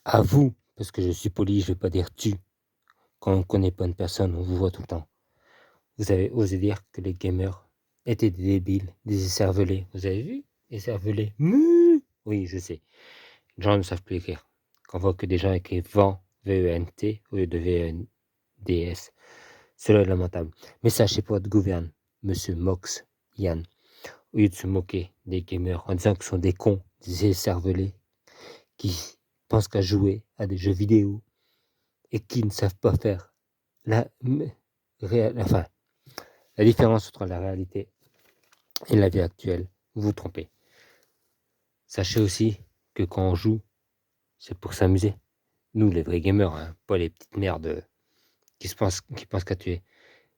À vous, parce que je suis poli, je vais pas dire tu. Quand on connaît pas une personne, on vous voit tout le temps. Vous avez osé dire que les gamers étaient des débiles, des écervelés. Vous avez vu? Écervelés. Oui, je sais. Les gens ne savent plus écrire. Quand on voit que des gens écrivent vent, V-E-N-T, au lieu de V-E-N-D-S. Cela est lamentable. Mais sachez pour votre gouverne, monsieur Mox, Yann, au lieu de se moquer des gamers en disant que ce sont des cons, des écervelés, qui pensent qu'à jouer à des jeux vidéo et qui ne savent pas faire la différence entre la réalité et la vie actuelle, vous vous trompez. Sachez aussi que quand on joue, c'est pour s'amuser. Nous, les vrais gamers, hein, pas les petites merdes qui pensent qu'à tuer.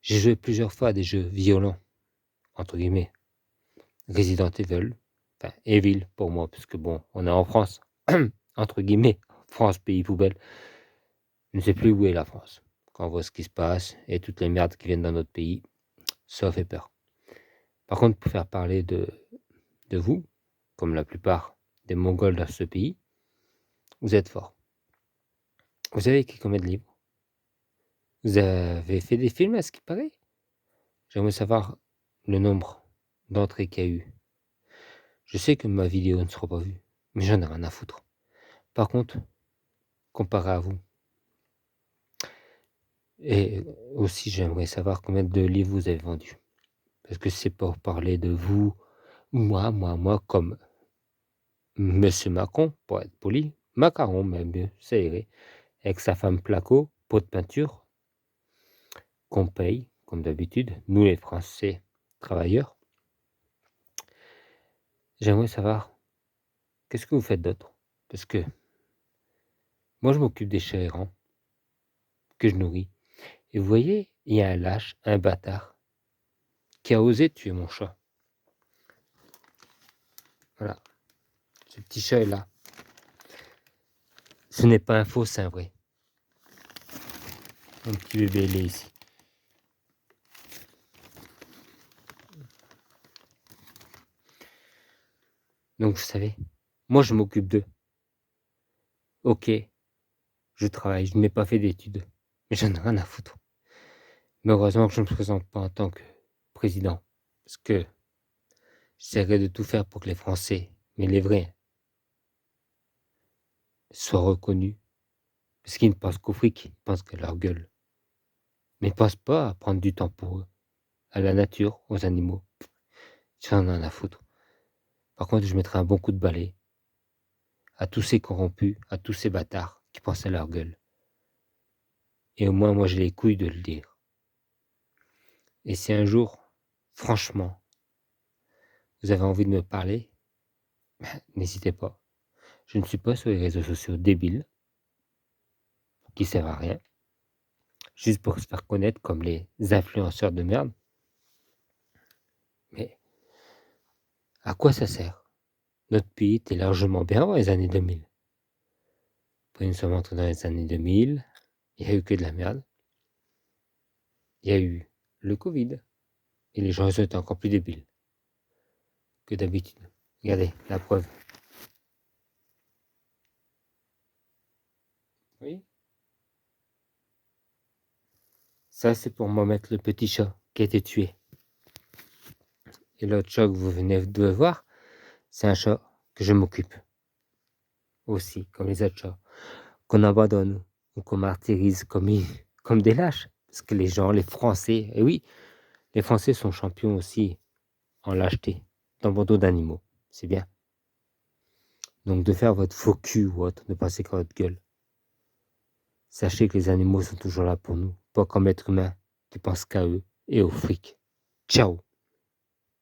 J'ai joué plusieurs fois à des jeux violents, entre guillemets. Resident Evil, enfin Evil pour moi, parce que bon, on est en France, entre guillemets, France, pays poubelle. Je ne sais plus où est la France. Quand on voit ce qui se passe et toutes les merdes qui viennent dans notre pays, ça fait peur. Par contre, pour faire parler de vous, comme la plupart des Mongols dans ce pays, vous êtes forts. Vous avez écrit combien de livres? Vous avez fait des films à ce qui paraît? J'aimerais savoir le nombre d'entrées qu'il y a eu. Je sais que ma vidéo ne sera pas vue, mais j'en ai rien à foutre. Par contre, comparé à vous, et aussi j'aimerais savoir combien de livres vous avez vendus. Parce que c'est pour parler de vous, moi, comme Monsieur Macron, pour être poli, Macaron même mieux, ça irait, avec sa femme Placo, pot de peinture, qu'on paye, comme d'habitude, nous les Français travailleurs. J'aimerais savoir, qu'est-ce que vous faites d'autre? Parce que moi, je m'occupe des chats errants que je nourris. Et vous voyez, il y a un lâche, un bâtard, qui a osé tuer mon chat. Voilà, ce petit chat est là. Ce n'est pas un faux, c'est un vrai. Mon petit bébé, il est ici. Donc, vous savez, moi, je m'occupe d'eux. Ok, je travaille, je n'ai pas fait d'études, mais j'en ai rien à foutre. Mais heureusement que je ne me présente pas en tant que président, parce que j'essaierai de tout faire pour que les Français, mais les vrais, soient reconnus. Parce qu'ils ne pensent qu'au fric, ils pensent qu'à leur gueule. Mais ils ne pensent pas à prendre du temps pour eux, à la nature, aux animaux. J'en ai rien à foutre. Par contre, je mettrai un bon coup de balai à tous ces corrompus, à tous ces bâtards qui pensent à leur gueule. Et au moins, moi, j'ai les couilles de le dire. Et si un jour, franchement, vous avez envie de me parler, n'hésitez pas. Je ne suis pas sur les réseaux sociaux débiles, qui servent à rien, juste pour se faire connaître comme les influenceurs de merde. Mais à quoi ça sert? Notre pays était largement bien avant les années 2000. Après, nous sommes entrés dans les années 2000, il n'y a eu que de la merde. Il y a eu le Covid, et les gens étaient encore plus débiles que d'habitude. Regardez, la preuve. Oui. Ça, c'est pour moi mettre le petit chat qui a été tué. Et l'autre chat que vous venez de voir, c'est un chat que je m'occupe. Aussi, comme les autres chats. Qu'on abandonne ou qu'on martyrise comme des lâches. Parce que les gens, les Français, et oui, les Français sont champions aussi en lâcheté, dans le dos d'animaux. C'est bien. Donc de faire votre faux cul ou autre, ne passer qu'à votre gueule. Sachez que les animaux sont toujours là pour nous, pas comme l'être humain qui pense qu'à eux et au fric. Ciao.